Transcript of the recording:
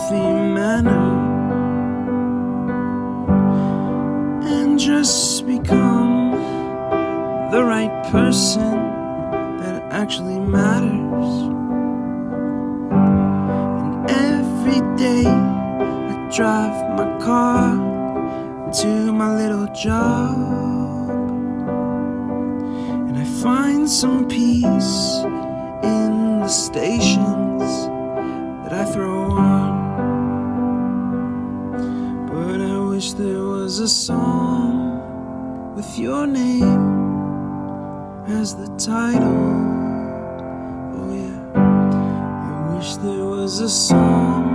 healthy manner and just become the right person that actually matters. And every day I drive my car to my little job, and I find some peace in the stations that I throw on. But I wish there was a song with your name as the title. Oh yeah, I wish there was a song